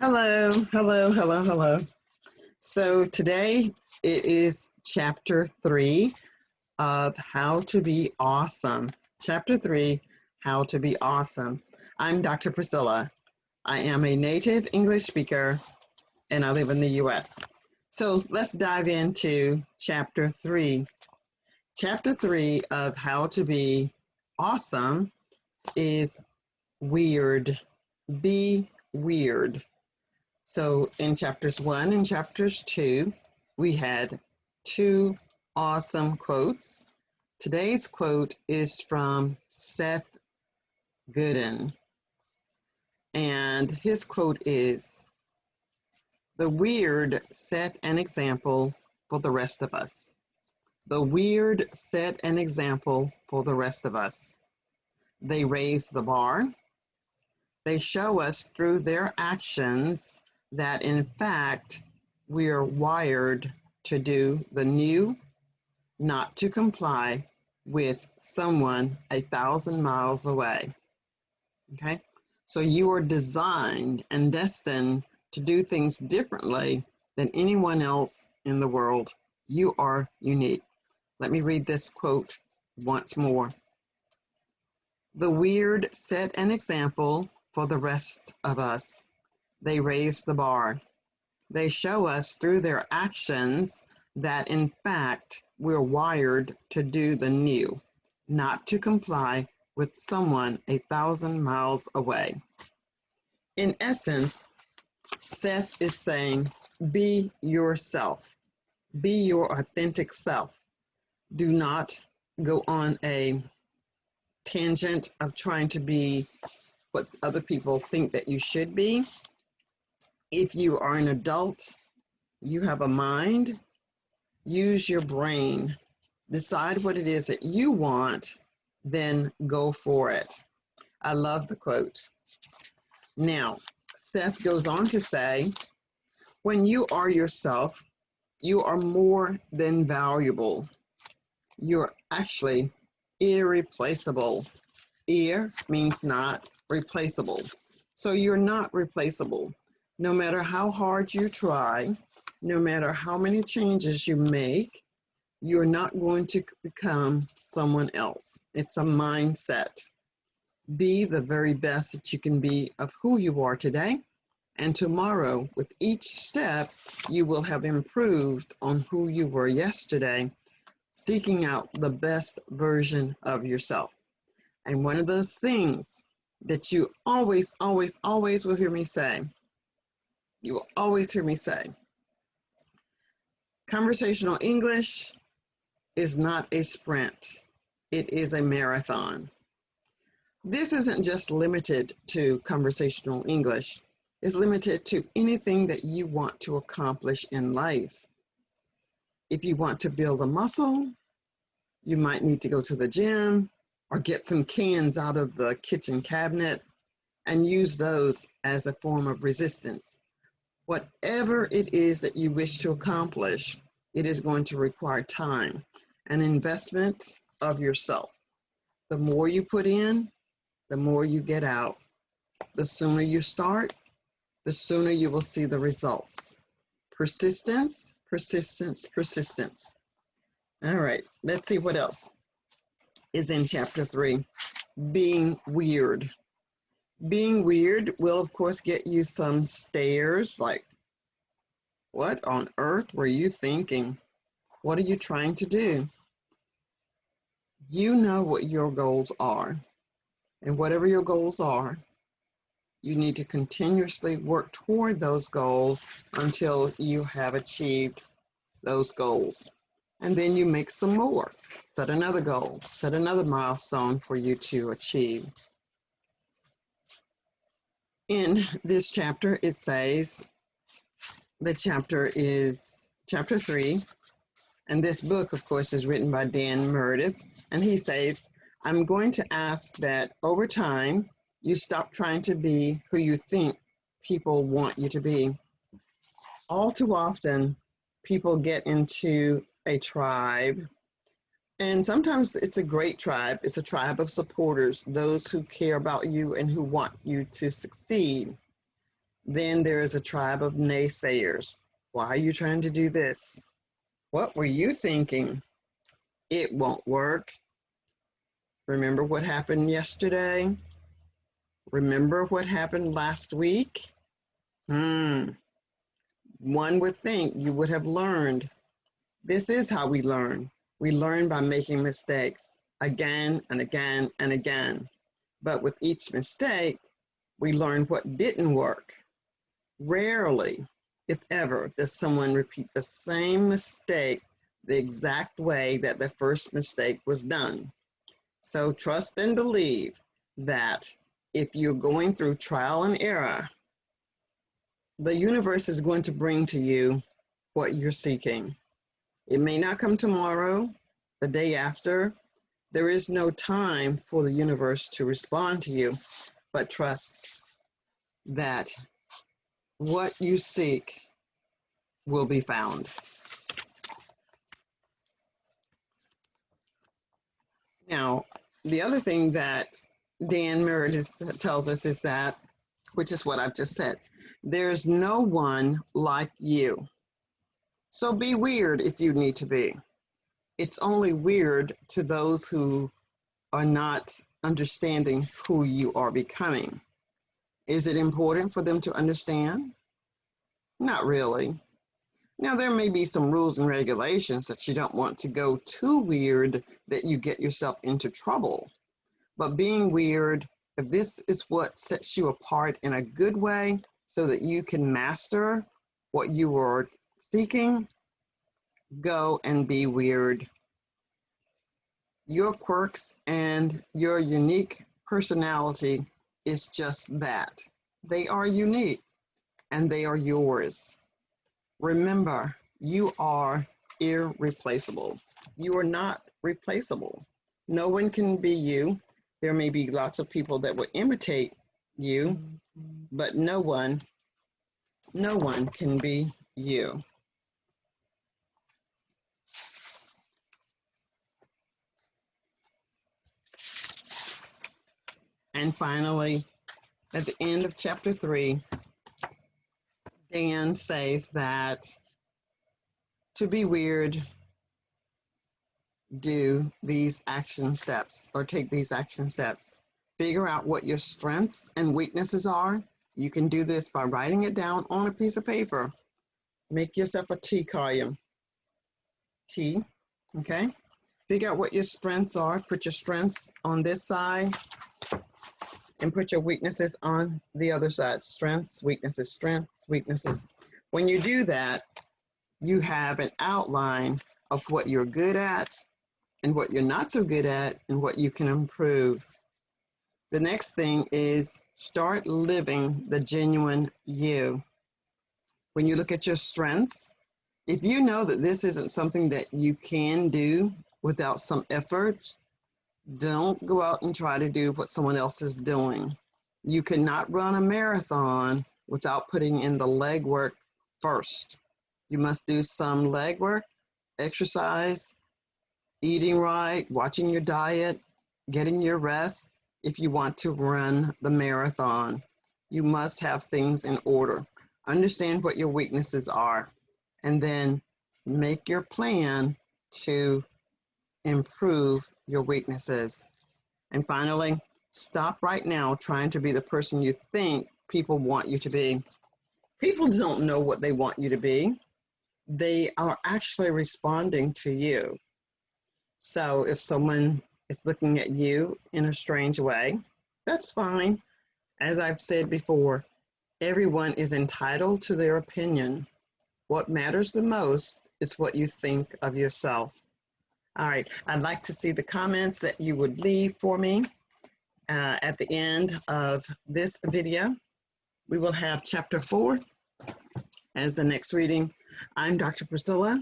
Hello, hello, hello, hello. So today it is chapter 3 of How to Be Awesome. Chapter 3, How to Be Awesome. I'm Dr. Priscilla. I am a native English speaker and I live in the US. So let's dive into chapter 3. Chapter 3 of How to Be Awesome is Wierd. Be weird. So in chapters 1 and chapters 2, we had two awesome quotes. Today's quote is from Seth Godin, and his quote is, "The Wierd set an example for the rest of us. The Wierd set an example for the rest of us. They raise the bar. They show us through their actions that in fact we are wired to do the new, not to comply with someone 1,000 miles away." Okay, so you are designed and destined to do things differently than anyone else in the world. You are unique. Let me read this quote once more. The Wierd set an example for the rest of us. They raise the bar. They show us through their actions that in fact we're wired to do the new, not to comply with someone 1,000 miles away. In essence, Seth is saying, be yourself. Be your authentic self. Do not go on a tangent of trying to be what other people think that you should be. If you are an adult, you have a mind, use your brain, decide what it is that you want, then go for it. I love the quote. Now, Seth goes on to say, when you are yourself, you are more than valuable. You're actually irreplaceable. Ir means not, replaceable. So you're not replaceable. No matter how hard you try, no matter how many changes you make, you're not going to become someone else. It's a mindset. Be the very best that you can be of who you are today. And tomorrow, with each step, you will have improved on who you were yesterday, seeking out the best version of yourself. And one of those things that you always, always, always will hear me say, you will always hear me say, conversational English is not a sprint, it is a marathon. This isn't just limited to conversational English. It's limited to anything that you want to accomplish in life. If you want to build a muscle, you might need to go to the gym or get some cans out of the kitchen cabinet and use those as a form of resistance. Whatever it is that you wish to accomplish, it is going to require time and investment of yourself. The more you put in, the more you get out. The sooner you start, the sooner you will see the results. Persistence, persistence, persistence. All right, let's see what else is in chapter 3. Being weird. Being weird will, of course, get you some stares like, what on earth were you thinking? What are you trying to do? You know what your goals are. And whatever your goals are, you need to continuously work toward those goals until you have achieved those goals. And then you make some more. Set another goal, set another milestone for you to achieve. In this chapter, it says, the chapter is chapter 3. And this book, of course, is written by Dan Meredith. And he says, I'm going to ask that over time, you stop trying to be who you think people want you to be. All too often, people get into a tribe, and sometimes it's a great tribe. It's a tribe of supporters, those who care about you and who want you to succeed. Then there is a tribe of naysayers. Why are you trying to do this? What were you thinking? It won't work. Remember what happened yesterday? Remember what happened last week? One would think you would have learned. This is how we learn. We learn by making mistakes again and again and again. But with each mistake, we learn what didn't work. Rarely, if ever, does someone repeat the same mistake the exact way that the first mistake was done. So trust and believe that if you're going through trial and error, the universe is going to bring to you what you're seeking. It may not come tomorrow, the day after. There is no time for the universe to respond to you, but trust that what you seek will be found. Now, the other thing that Dan Meredith tells us is that, which is what I've just said, there's no one like you. So be weird if you need to be. It's only weird to those who are not understanding who you are becoming. Is it important for them to understand? Not really. Now, there may be some rules and regulations that you don't want to go too weird that you get yourself into trouble. But being weird, if this is what sets you apart in a good way so that you can master what you are seeking, go and be weird. Your quirks and your unique personality is just that. They are unique and they are yours. Remember, you are irreplaceable. You are not replaceable. No one can be you. There may be lots of people that will imitate you, but no one can be you. And finally, at the end of chapter 3, Dan says that to be weird, do these action steps or take these action steps. Figure out what your strengths and weaknesses are. You can do this by writing it down on a piece of paper. Make yourself a T column. T, okay? Figure out what your strengths are. Put your strengths on this side and put your weaknesses on the other side. Strengths, weaknesses, strengths, weaknesses. When you do that, you have an outline of what you're good at and what you're not so good at and what you can improve. The next thing is start living the genuine you. When you look at your strengths, if you know that this isn't something that you can do without some effort, don't go out and try to do what someone else is doing. You cannot run a marathon without putting in the legwork first. You must do some legwork, exercise, eating right, watching your diet, getting your rest. If you want to run the marathon, you must have things in order. Understand what your weaknesses are, and then make your plan to improve your weaknesses. And finally, stop right now trying to be the person you think people want you to be. People don't know what they want you to be. They are actually responding to you. So if someone is looking at you in a strange way, that's fine. As I've said before, everyone is entitled to their opinion. What matters the most is what you think of yourself. All right, I'd like to see the comments that you would leave for me at the end of this video. We will have chapter 4 as the next reading. I'm Dr. Priscilla.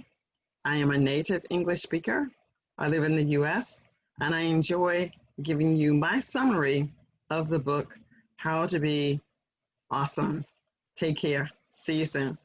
I am a native English speaker. I live in the US, and I enjoy giving you my summary of the book, How to Be Awesome. Take care. See you soon.